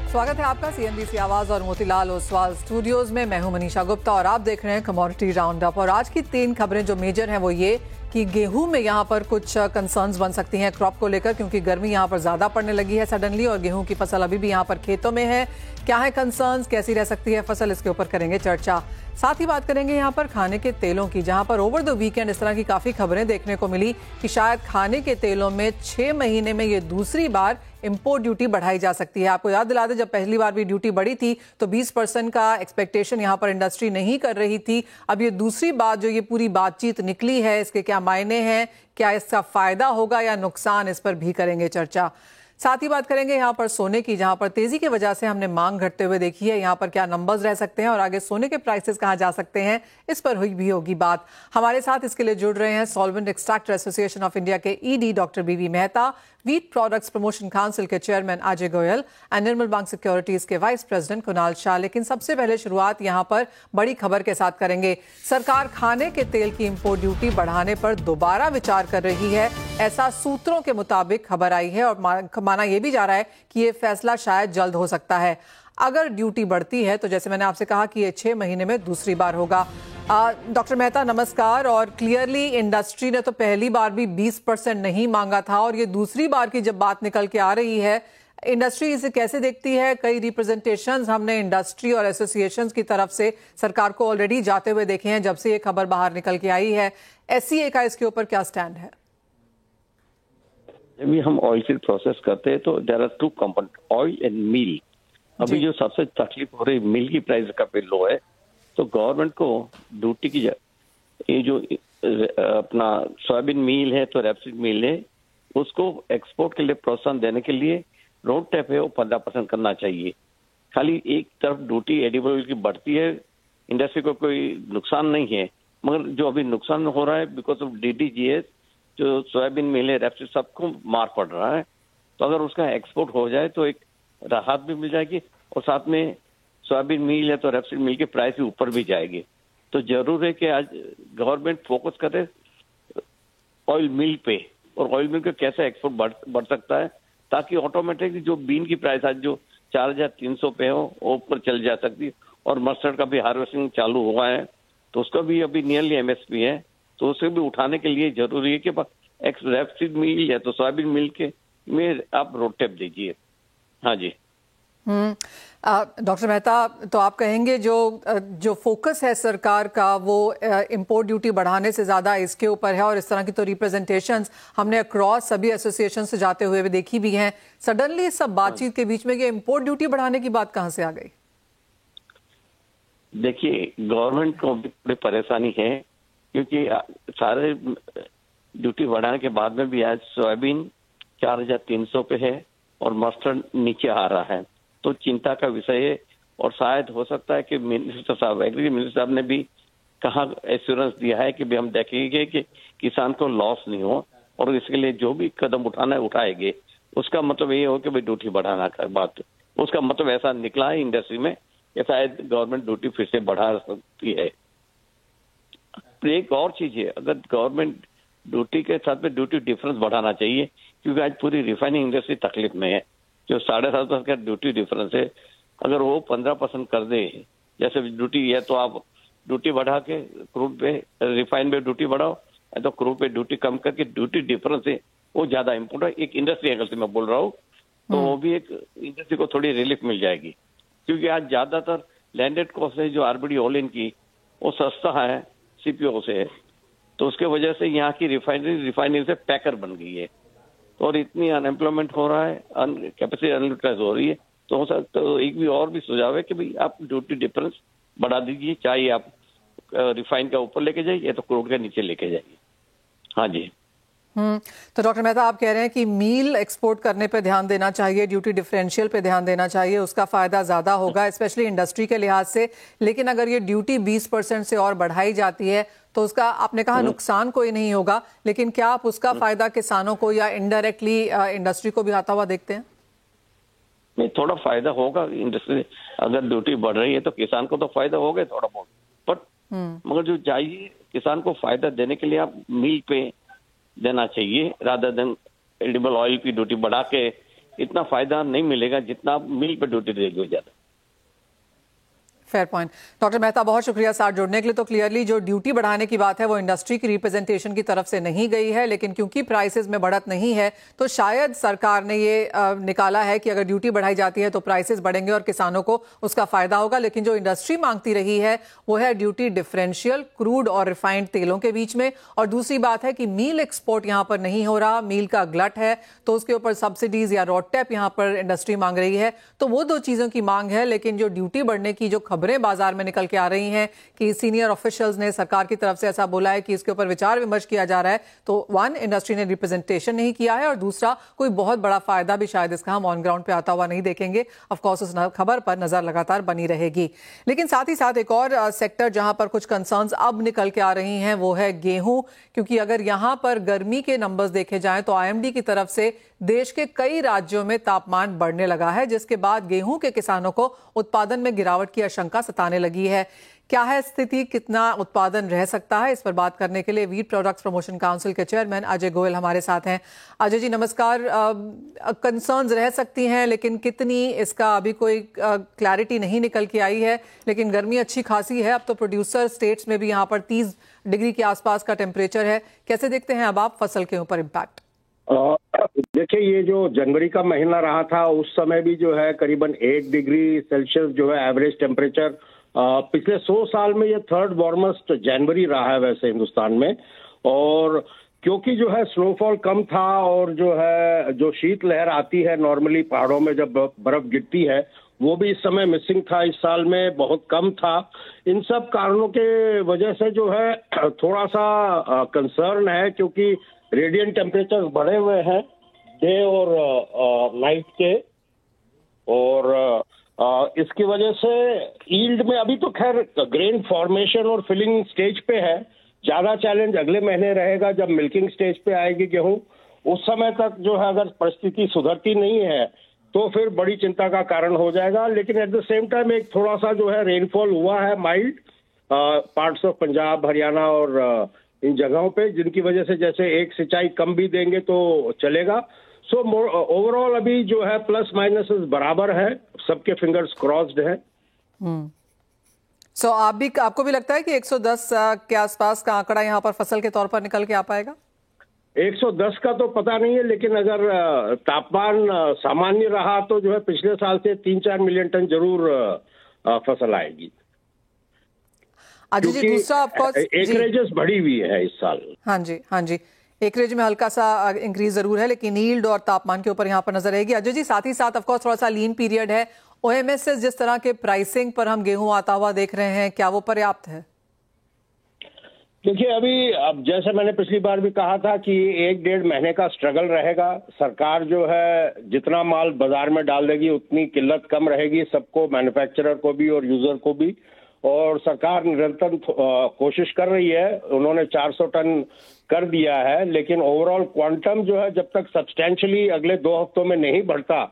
स्वागत है आपका सीएनबीसी आवाज और मोतीलाल ओसवाल स्टूडियोज में। मैं हूं मनीषा गुप्ता और आप देख रहे हैं कमोडिटी राउंड अप। और आज की 3 खबरें जो मेजर हैं वो ये कि गेहूं में यहां पर कुछ कंसर्न्स बन सकती हैं क्रॉप को लेकर, क्योंकि गर्मी यहां पर ज्यादा पड़ने लगी है सडनली और गेहूं की फसल अभी भी यहां पर खेतों में है। क्या है कंसर्न्स, कैसी रह सकती है फसल, इसके ऊपर करेंगे चर्चा। साथ ही बात करेंगे यहाँ पर खाने के तेलों की, जहां पर ओवर द वीकेंड इस तरह की काफी खबरें देखने को मिली कि शायद खाने के तेलों में 6 महीने में ये दूसरी बार इंपोर्ट ड्यूटी बढ़ाई जा सकती है। आपको याद दिला दें, जब पहली बार भी ड्यूटी बढ़ी थी तो 20% का एक्सपेक्टेशन यहाँ पर इंडस्ट्री नहीं कर रही थी। अब ये दूसरी बात जो ये पूरी बातचीत निकली है, इसके क्या मायने हैं, क्या इसका फायदा होगा या नुकसान, इस पर भी करेंगे चर्चा। साथ ही बात करेंगे यहाँ पर सोने की, जहां पर तेजी की वजह से हमने मांग घटते हुए देखी है। यहाँ पर क्या नंबर्स रह सकते हैं और आगे सोने के प्राइसेस कहाँ जा सकते हैं, इस पर हुई भी होगी बात। हमारे साथ इसके लिए जुड़ रहे हैं Solvent Extractor Association of India के ED doctor BV Mehta, Wheat Products Promotion Council के chairman Ajay Goyal and Nirmal Bang Securities के वाइस प्रेसिडेंट कुणाल शाह। लेकिन सबसे पहले शुरुआत यहाँ पर बड़ी खबर के साथ करेंगे। सरकार खाने के तेल की इंपोर्ट ड्यूटी बढ़ाने पर दोबारा विचार कर रही है, ऐसा सूत्रों के मुताबिक खबर आई है और माना यह भी जा रहा है कि यह फैसला शायद जल्द हो सकता है। अगर ड्यूटी बढ़ती है तो जैसे मैंने आपसे कहा कि यह 6 महीने में दूसरी बार होगा। डॉक्टर मेहता नमस्कार। और क्लियरली इंडस्ट्री ने तो पहली बार भी 20% नहीं मांगा था और ये दूसरी बार की जब बात निकल के आ रही है, इंडस्ट्री इसे कैसे देखती है? कई रिप्रेजेंटेशंस हमने इंडस्ट्री और एसोसिएशंस की तरफ से सरकार को ऑलरेडी जाते हुए देखे हैं जब से ये खबर बाहर निकल के आई है। एससीए का इसके ऊपर क्या स्टैंड है? जब हम ऑयल सीड प्रोसेस करते हैं तो there are 2 component, oil and meal. अभी जो सबसे तकलीफ हो रही मिल की प्राइस काफी लो है, तो गवर्नमेंट को ड्यूटी की ये जो अपना सोयाबीन मील है तो रेपसीड मील है, उसको एक्सपोर्ट के लिए प्रोत्साहन देने के लिए रोड टैप है वो 15% करना चाहिए। खाली एक तरफ ड्यूटी एडिबल ऑयल की बढ़ती है, इंडस्ट्री को कोई नुकसान नहीं है, मगर जो अभी नुकसान हो रहा है बिकॉज ऑफ DDGS, जो सोयाबीन मील है रेपसीड सबको मार पड़ रहा है। तो अगर उसका एक्सपोर्ट हो जाए तो एक राहत भी मिल जाएगी और साथ में सोयाबीन मिल है तो रेपसीड मिल के प्राइस भी ऊपर भी जाएगी। तो जरूर है कि आज गवर्नमेंट फोकस करे ऑयल मिल पे और ऑयल मिल का कैसे एक्सपोर्ट बढ़ सकता है, ताकि ऑटोमेटिकली जो बीन की प्राइस आज जो 4300 पे हो वो ऊपर चल जा सकती है। और मस्टर्ड का भी हार्वेस्टिंग चालू हुआ है तो उसका भी अभी नियरली MSP है, तो उसे भी उठाने के लिए जरूरी है कि रेपसीड मिल है तो सोयाबीन मिल के में आप रोड टैप दीजिए। हाँ जी। डॉक्टर मेहता, तो आप कहेंगे जो फोकस है सरकार का वो इंपोर्ट ड्यूटी बढ़ाने से ज्यादा इसके ऊपर है, और इस तरह की तो रिप्रेजेंटेशंस हमने अक्रॉस सभी एसोसिएशन से जाते हुए भी देखी भी हैं। सडनली इस सब बातचीत के बीच में ये इंपोर्ट ड्यूटी बढ़ाने की बात कहां से आ गई? देखिए, गवर्नमेंट को भी बड़ी परेशानी है क्योंकि सारे ड्यूटी बढ़ाने के बाद में भी आज सोयाबीन 4300 पे है और मस्टर्ड नीचे आ रहा है, तो चिंता का विषय है। और शायद हो सकता है कि मिनिस्टर साहब, एग्री मिनिस्टर साहब ने भी कहा, एश्योरेंस दिया है कि भी हम देखेंगे कि किसान को लॉस नहीं हो और इसके लिए जो भी कदम उठाना है उठाएंगे। उसका मतलब ये हो कि भाई ड्यूटी बढ़ाना का बात, उसका मतलब ऐसा निकला है इंडस्ट्री में कि शायद गवर्नमेंट ड्यूटी फिर से बढ़ा सकती है। एक और चीज है, अगर गवर्नमेंट ड्यूटी के साथ में ड्यूटी डिफरेंस बढ़ाना चाहिए, क्योंकि आज पूरी रिफाइनिंग इंडस्ट्री तकलीफ में है। जो 7.5% का ड्यूटी डिफरेंस है, अगर वो 15% कर दे, जैसे ड्यूटी है तो आप ड्यूटी बढ़ा के क्रूड पे, रिफाइन पे ड्यूटी बढ़ाओ, तो क्रूड पे ड्यूटी कम करके ड्यूटी डिफरेंस है वो ज्यादा इम्पोर्टेंट है। एक इंडस्ट्री एंगल से मैं बोल रहा हूँ, तो वो भी एक इंडस्ट्री को थोड़ी रिलीफ मिल जाएगी, क्योंकि आज ज्यादातर लैंडेड कॉस्ट है जो RBD ऑल इन की वो सस्ता है CPO से, तो उसके वजह से यहाँ की रिफाइनरी से पैकर बन गई है और इतनी अनएम्प्लॉयमेंट हो रहा है, कैपेसिटी अनयूटिलाइज हो रही है। तो हो सकता है एक भी और भी सुझाव है कि भाई आप ड्यूटी डिफरेंस बढ़ा दीजिए, चाहे आप रिफाइन का ऊपर लेके जाइए या तो क्रूड के नीचे लेके जाइए। हाँ जी। तो डॉक्टर मेहता, आप कह रहे हैं कि मील एक्सपोर्ट करने पे ध्यान देना चाहिए, ड्यूटी डिफरेंशियल पे ध्यान देना चाहिए, उसका फायदा ज्यादा होगा स्पेशली इंडस्ट्री के लिहाज से। लेकिन अगर ये ड्यूटी 20% से और बढ़ाई जाती है तो उसका, आपने कहा नुकसान कोई नहीं होगा, लेकिन क्या आप उसका फायदा किसानों को या इनडायरेक्टली इंडस्ट्री को भी आता हुआ देखते हैं? नहीं, थोड़ा फायदा होगा इंडस्ट्री, अगर ड्यूटी बढ़ रही है तो किसान को तो फायदा होगा थोड़ा बहुत, बट मगर जो चाहिए किसान को फायदा देने के लिए आप मिल पे देना चाहिए, रादर देन एडिबल ऑयल की ड्यूटी बढ़ा के इतना फायदा नहीं मिलेगा जितना आप मिल पे ड्यूटी देंगे ज्यादा। Fair point. डॉक्टर मेहता, बहुत शुक्रिया साथ जुड़ने के लिए। तो क्लियरली जो ड्यूटी बढ़ाने की बात है वो इंडस्ट्री की रिप्रेजेंटेशन की तरफ से नहीं गई है, लेकिन क्योंकि प्राइसेस में बढ़त नहीं है तो शायद सरकार ने ये निकाला है कि अगर ड्यूटी बढ़ाई जाती है तो प्राइसेस बढ़ेंगे और किसानों को उसका फायदा होगा। लेकिन जो इंडस्ट्री मांगती रही है वो है ड्यूटी डिफरेंशियल क्रूड और रिफाइंड तेलों के बीच में। और दूसरी बात है कि मील एक्सपोर्ट यहां पर नहीं हो रहा, मील का गलट है, तो उसके ऊपर सब्सिडीज या रोडटेप यहां पर इंडस्ट्री मांग रही है। तो वो दो चीजों की मांग है। लेकिन जो ड्यूटी बढ़ने की जो खबरें बाजार में निकल के आ रही हैं कि सीनियर ऑफिशियल्स ने सरकार की तरफ से ऐसा बोला है कि इसके ऊपर विचार विमर्श किया जा रहा है, तो वन, इंडस्ट्री ने रिप्रेजेंटेशन नहीं किया है, और दूसरा, कोई बहुत बड़ा फायदा भी शायद इसका हम ऑन ग्राउंड पे आता हुआ नहीं देखेंगे। ऑफ कोर्स उस खबर पर नजर लगातार बनी रहेगी। लेकिन साथ ही साथ एक और सेक्टर जहां पर कुछ कंसर्न्स अब निकल के आ रही हैं वो है गेहूं, क्योंकि अगर यहां पर गर्मी के नंबर्स देखे जाएं तो आईएमडी की तरफ से देश के कई राज्यों में तापमान बढ़ने लगा है, जिसके बाद गेहूं के किसानों को उत्पादन में गिरावट की आशंका सताने लगी है। क्या है स्थिति, कितना उत्पादन रह सकता है, इस पर बात करने के लिए वीट प्रोडक्ट्स प्रमोशन काउंसिल के चेयरमैन अजय गोयल हमारे साथ हैं। अजय जी नमस्कार। कंसर्न्स रह सकती हैं, लेकिन कितनी, इसका अभी कोई क्लैरिटी नहीं निकल के आई है। लेकिन गर्मी अच्छी खासी है, अब तो प्रोड्यूसर स्टेट्स में भी यहाँ पर 30 डिग्री के आसपास का टेम्परेचर है। कैसे देखते हैं अब आप फसल के ऊपर इम्पैक्ट? देखिए, ये जो जनवरी का महीना रहा था उस समय भी जो है करीबन 1 डिग्री सेल्सियस जो है एवरेज टेम्परेचर पिछले 100 साल में ये थर्ड वार्मेस्ट जनवरी रहा है वैसे हिंदुस्तान में। और क्योंकि जो है स्नोफॉल कम था और जो है जो शीत लहर आती है नॉर्मली पहाड़ों में जब बर्फ गिरती है वो भी इस समय मिसिंग था, इस साल में बहुत कम था। इन सब कारणों के वजह से जो है थोड़ा सा कंसर्न है, क्योंकि रेडिएंट टेम्परेचर बढ़े हुए हैं डे और नाइट के, और इसकी वजह से यील्ड में अभी तो खैर ग्रेन फॉर्मेशन और फिलिंग स्टेज पे है। ज्यादा चैलेंज अगले महीने रहेगा जब मिल्किंग स्टेज पे आएगी गेहूं। उस समय तक जो है अगर परिस्थिति सुधरती नहीं है तो फिर बड़ी चिंता का कारण हो जाएगा। लेकिन एट द सेम टाइम एक थोड़ा सा जो है रेनफॉल हुआ है mild parts of Punjab, Haryana और इन जगहों पे, जिनकी वजह से जैसे एक सिंचाई कम भी देंगे तो चलेगा। सो ओवरऑल अभी जो है प्लस माइनस बराबर है, सबके फिंगर्स क्रॉस्ड है। सो आपको भी लगता है कि 110 के आसपास का आंकड़ा यहाँ पर फसल के तौर पर निकल के आ पाएगा? 110 का तो पता नहीं है, लेकिन अगर तापमान सामान्य रहा तो जो है पिछले साल से 3-4 मिलियन टन जरूर फसल आएगी। जी, दूसरा एकरेजेस बढ़ी हुई है इस साल। हाँ जी, एकरेज में हल्का सा इंक्रीज जरूर है, लेकिन यील्ड और तापमान के ऊपर यहाँ पर नजर रहेगी। अजय जी, साथ ही साथ ऑफकोर्स थोड़ा सा लीन पीरियड है। ओएमएस से जिस तरह के प्राइसिंग पर हम गेहूं आता हुआ देख रहे हैं, क्या वो पर्याप्त है? देखिए, अभी अब जैसे मैंने पिछली बार भी कहा था कि 1-1.5 महीने का स्ट्रगल रहेगा। सरकार जो है जितना माल बाजार में डाल देगी उतनी किल्लत कम रहेगी सबको, मैन्युफैक्चरर को भी और यूजर को भी। और सरकार निरंतर कोशिश कर रही है, उन्होंने 400 टन कर दिया है, लेकिन ओवरऑल क्वांटम जो है जब तक सब्सटेंशियली अगले 2 हफ्तों में नहीं बढ़ता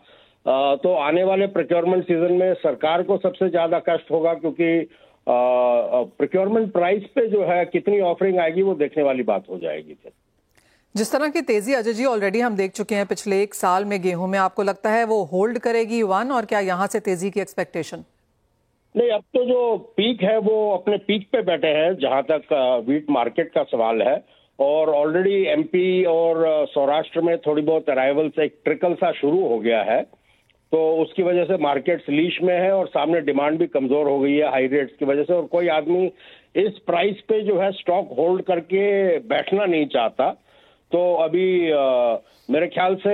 तो आने वाले प्रोक्योरमेंट सीजन में सरकार को सबसे ज्यादा कष्ट होगा, क्योंकि प्रोक्योरमेंट प्राइस पे जो है कितनी ऑफरिंग आएगी वो देखने वाली बात हो जाएगी। फिर जिस तरह की तेजी अजय जी ऑलरेडी हम देख चुके हैं पिछले 1 साल में गेहूं में, आपको लगता है वो होल्ड करेगी वन, और क्या यहां से तेजी की एक्सपेक्टेशन? नहीं, अब तो जो पीक है वो अपने पीक पे बैठे हैं जहां तक वीट मार्केट का सवाल है। और ऑलरेडी एमपी और सौराष्ट्र में थोड़ी बहुत अराइवल से एक ट्रिकल सा शुरू हो गया है, तो उसकी वजह से मार्केट लीश में है और सामने डिमांड भी कमजोर हो गई है हाई रेट्स की वजह से। और कोई आदमी इस प्राइस पे जो है स्टॉक होल्ड करके बैठना नहीं चाहता। तो अभी मेरे ख्याल से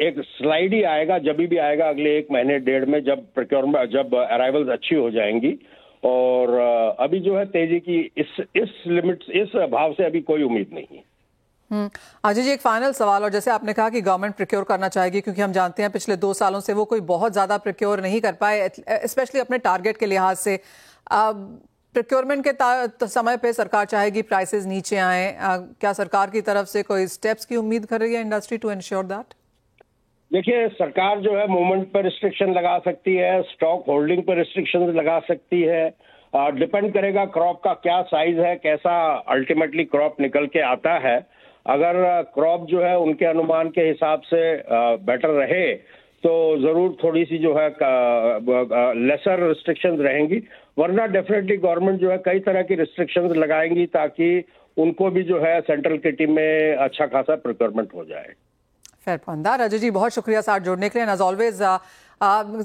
एक स्लाइड ही आएगा, जब भी आएगा अगले 1 महीने 1.5 में, जब प्रोक्योरमेंट जब अराइवल्स अच्छी हो जाएंगी। और अभी जो है तेजी की इस लिमिट, इस भाव से अभी कोई उम्मीद नहीं है। अजय जी, एक फाइनल सवाल, और जैसे आपने कहा कि गवर्नमेंट प्रोक्योर करना चाहेगी, क्योंकि हम जानते हैं पिछले 2 सालों से वो कोई बहुत ज्यादा प्रोक्योर नहीं कर पाए, स्पेशली अपने टारगेट के लिहाज से। प्रोक्योरमेंट के समय पे सरकार चाहेगी प्राइसेस नीचे आए। क्या सरकार की तरफ से कोई स्टेप्स की उम्मीद कर रही है इंडस्ट्री टू इंश्योर दैट? देखिए, सरकार जो है मूवमेंट पर रिस्ट्रिक्शन लगा सकती है, स्टॉक होल्डिंग पर रिस्ट्रिक्शन लगा सकती है। डिपेंड करेगा क्रॉप का क्या साइज है, कैसा अल्टीमेटली क्रॉप निकल के आता है। अगर क्रॉप जो है उनके अनुमान के हिसाब से बेटर रहे तो जरूर थोड़ी सी जो है लेसर रिस्ट्रिक्शंस रहेंगी, वरना डेफिनेटली गवर्नमेंट जो है कई तरह की रिस्ट्रिक्शंस लगाएंगी ताकि उनको भी जो है सेंट्रल किटी में अच्छा खासा प्रोक्योरमेंट हो जाए। Fair point. राजू जी बहुत शुक्रिया साथ जोड़ने के लिए, एज ऑलवेज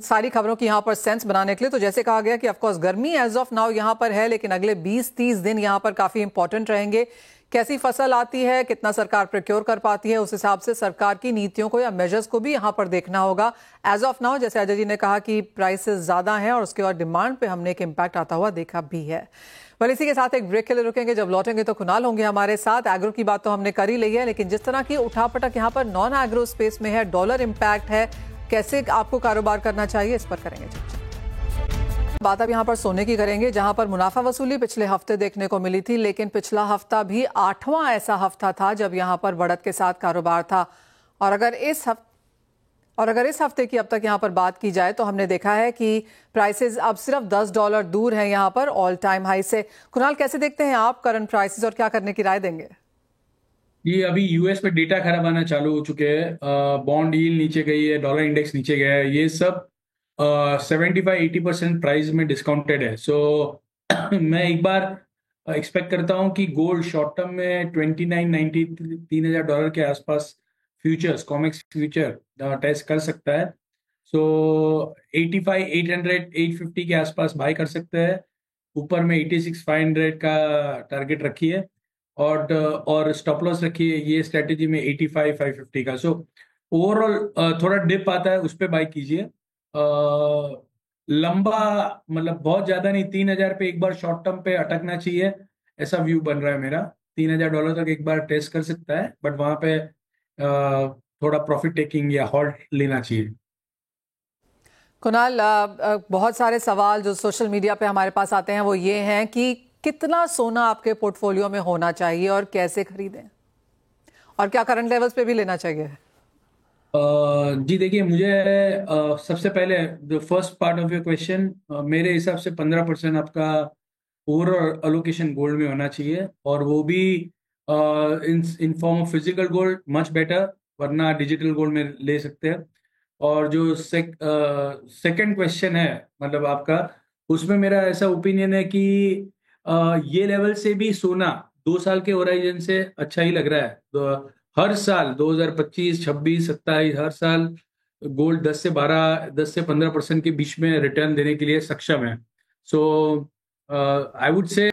सारी खबरों की यहाँ पर सेंस बनाने के लिए। तो जैसे कहा गया कि ऑफकोर्स गर्मी एज ऑफ नाउ यहाँ पर है, लेकिन अगले 20-30 दिन यहाँ पर काफी इंपॉर्टेंट रहेंगे। कैसी फसल आती है, कितना सरकार प्रोक्योर कर पाती है, उस हिसाब से सरकार की नीतियों को या मेजर्स को भी यहाँ पर देखना होगा। एज ऑफ नाउ जैसे अजय जी ने कहा कि प्राइसेस ज्यादा हैं और उसके बाद डिमांड पे हमने एक इम्पैक्ट आता हुआ देखा भी है। पर इसी के साथ एक ब्रेक के लिए रुकेंगे, जब लौटेंगे तो कुणाल होंगे हमारे साथ। एग्रो की बात तो हमने कर ही ली है, लेकिन जिस तरह की उठापटक यहाँ पर नॉन एग्रो स्पेस में है, डॉलर इम्पैक्ट है, कैसे आपको कारोबार करना चाहिए, इस पर करेंगे चर्चा। बात अब यहाँ पर सोने की करेंगे, जहां पर मुनाफा वसूली पिछले हफ्ते देखने को मिली थी, लेकिन पिछला हफ्ता भी 8वां ऐसा हफ्ता था जब यहाँ पर बढ़त के साथ कारोबार था। और अगर इस हफ्ते की अब तक यहाँ पर बात की जाए तो हमने देखा है कि प्राइसेस अब सिर्फ $10 दूर हैं यहाँ पर ऑल टाइम हाई से। कुणाल, कैसे देखते हैं आप करंट प्राइसेस और क्या करने की राय देंगे? ये अभी यूएस में डेटा खराब आना चालू हो चुके हैं, बॉन्ड यील्ड नीचे गई है, डॉलर इंडेक्स नीचे गया है, ये सब 75-80% प्राइस में डिस्काउंटेड है। सो मैं एक बार एक्सपेक्ट करता हूँ कि गोल्ड शॉर्ट टर्म में 2990 $3,000 के आसपास फ्यूचर्स, कॉमेक्स फ्यूचर टेस्ट कर सकता है। सो 85, 800, 850 के आसपास बाय कर सकते हैं। ऊपर में 86, 500 का टारगेट रखिए और स्टॉप लॉस रखिए ये स्ट्रेटेजी में 85, 550 का। सो ओवरऑल थोड़ा डिप आता है, उस पर बाय कीजिए। लंबा मतलब बहुत ज्यादा नहीं, 3,000 पे एक बार शॉर्ट टर्म पे अटकना चाहिए, ऐसा व्यू बन रहा है मेरा। $3,000 तक एक बार टेस्ट कर सकता है, बट वहां पे थोड़ा प्रॉफिट टेकिंग या हॉल्ट लेना चाहिए। कुणाल, बहुत सारे सवाल जो सोशल मीडिया पे हमारे पास आते हैं वो ये हैं कि कितना सोना आपके पोर्टफोलियो में होना चाहिए और कैसे खरीदें, और क्या करंट लेवल्स पे भी लेना चाहिए? जी देखिए, मुझे सबसे पहले the first part of your question, मेरे हिसाब से 15% आपका ओवरऑल अलोकेशन गोल्ड में होना चाहिए, और वो भी in form of physical gold much better, वरना डिजिटल गोल्ड में ले सकते हैं। और जो सेकंड क्वेश्चन है मतलब आपका, उसमें मेरा ऐसा ओपिनियन है कि ये लेवल से भी सोना 2 साल के होराइजन से अच्छा ही लग रहा है। तो हर साल 2025, 26, 27 हर साल गोल्ड 10 से 15% के बीच में रिटर्न देने के लिए सक्षम है। So I would say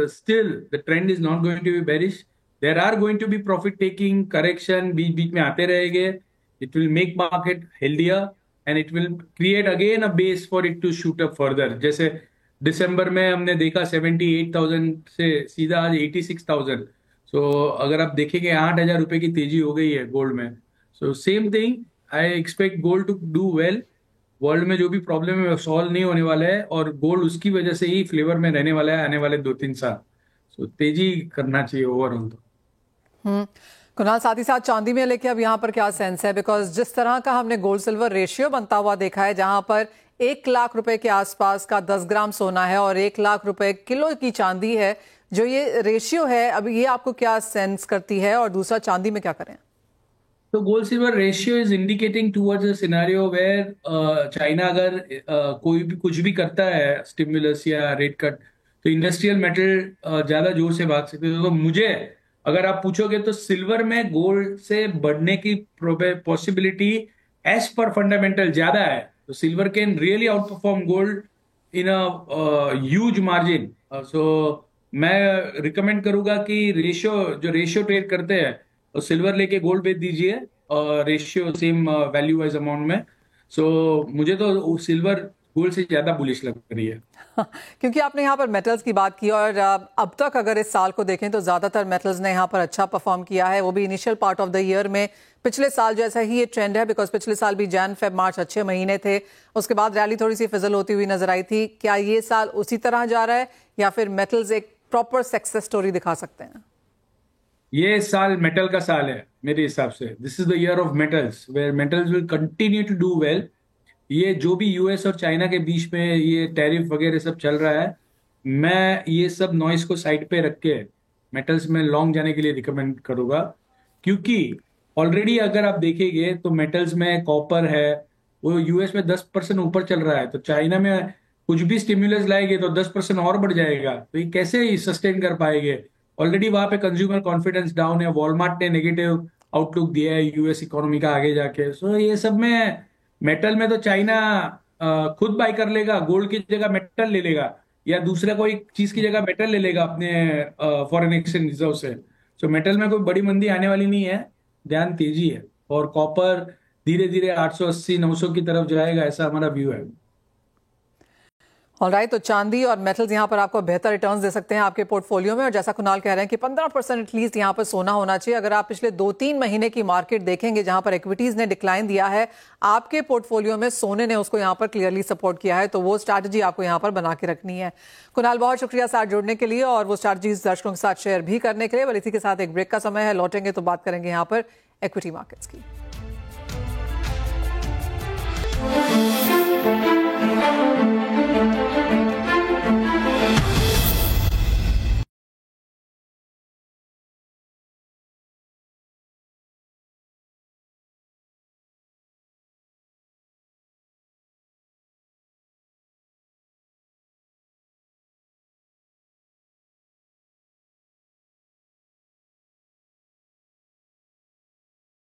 still the trend is not going to be bearish. There are going to be profit taking correction बीच बीच में आते रहेंगे। It will make market healthier and it will create again a base for it to shoot up further. जैसे दिसंबर में हमने देखा 78,000 से सीधा आज 86,000। सो अगर आप देखेंगे 8,000 रुपए की तेजी हो गई है गोल्ड में। So same thing, I expect gold to do well. World में जो भी प्रॉब्लम है वो सॉल्व नहीं होने वाला है, और गोल्ड उसकी वजह से ही फ्लेवर में रहने वाला है आने वाले 2-3 साल। सो तेजी करना चाहिए ओवरऑल तो। कुणाल, साथ ही साथ चांदी में लेके अब यहाँ पर क्या सेंस है? बिकॉज जिस तरह का हमने गोल्ड सिल्वर रेशियो बनता हुआ देखा है, जहां पर 1 लाख रुपए के आसपास का 10 ग्राम सोना है और 1 लाख रुपए किलो की चांदी है, जो ये रेशियो है अभी, ये आपको क्या सेंस करती है? और दूसरा, चांदी में क्या करें? तो gold silver ratio is indicating towards a scenario where China अगर कोई भी कुछ भी करता है, स्टिमुलस या रेट कट, तो इंडस्ट्रियल मेटल ज्यादा जोर से भाग सकते हैं। तो मुझे अगर आप पूछोगे तो सिल्वर में गोल्ड से बढ़ने की पॉसिबिलिटी एज पर फंडामेंटल ज्यादा है। तो silver can really outperform gold in a huge margin. So मैं रिकमेंड करूंगा कि रेशियो ट्रेड करते हैं तो सिल्वर लेके गोल्ड बेच दीजिए, ratio same value wise amount में। सो मुझे तो सिल्वर गोल्ड से ज्यादा बुलिश लग रही है। क्योंकि आपने यहाँ पर मेटल्स की बात की, और अब तक अगर इस साल को देखें तो ज्यादातर मेटल्स ने यहाँ पर अच्छा परफॉर्म किया है, वो भी initial part of the year में। पिछले साल जैसा ही ये ट्रेंड है, बिकॉज पिछले साल भी जैन फेब मार्च अच्छे महीने थे, उसके बाद रैली थोड़ी सी फिजल होती हुई नजर आई थी। क्या ये साल उसी तरह जा रहा है, या फिर मेटल्स एक प्रॉपर सक्सेस स्टोरी दिखा सकते हैं? ये साल मेटल का साल है मेरे हिसाब से। This is the year of metals, where metals will continue to do well. ये जो भी यूएस और चाइना के बीच में ये टैरिफ वगैरह सब चल रहा है, मैं ये सब नॉइस को साइड पे रख के मेटल्स में लॉन्ग जाने के लिए रिकमेंड करूंगा। क्योंकि ऑलरेडी अगर आप देखेंगे तो मेटल्स में कॉपर है, वो यूएस में 10% ऊपर चल रहा है, तो चाइना में कुछ भी स्टिमुलस लाएंगे तो 10% और बढ़ जाएगा, तो ये कैसे सस्टेन कर पाएंगे? ऑलरेडी वहां पे कंज्यूमर कॉन्फिडेंस डाउन है, वॉलमार्ट ने नेगेटिव आउटलुक दिया है यूएस इकोनॉमी का आगे जाके। सो ये सब में मेटल में तो चाइना खुद बाय कर लेगा, गोल्ड की जगह मेटल ले लेगा, या दूसरा कोई चीज की जगह मेटल ले लेगा अपने फॉरेन एक्सचेंज रिजर्व से। सो मेटल में कोई बड़ी मंदी आने वाली नहीं है, ध्यान तेजी है, और कॉपर धीरे धीरे 880-900 की तरफ जाएगा, ऐसा हमारा व्यू है। ऑलराइट, तो चांदी और मेटल्स यहाँ पर आपको बेहतर रिटर्न्स दे सकते हैं आपके पोर्टफोलियो में, और जैसा कुणाल कह रहे हैं कि 15% एटलीस्ट यहाँ पर सोना होना चाहिए। अगर आप पिछले 2-3 महीने की मार्केट देखेंगे जहां पर इक्विटीज ने डिक्लाइन दिया है, आपके पोर्टफोलियो में सोने ने उसको यहाँ पर क्लियरली सपोर्ट किया है, तो वो स्ट्रैटेजी आपको यहाँ पर बना के रखनी है। कुणाल, बहुत शुक्रिया साथ जुड़ने के लिए और वो स्ट्रैटेजीज दर्शकों के साथ शेयर भी करने के लिए। बल्कि इसी के साथ एक ब्रेक का समय है, लौटेंगे तो बात करेंगे यहाँ पर इक्विटी मार्केट्स की।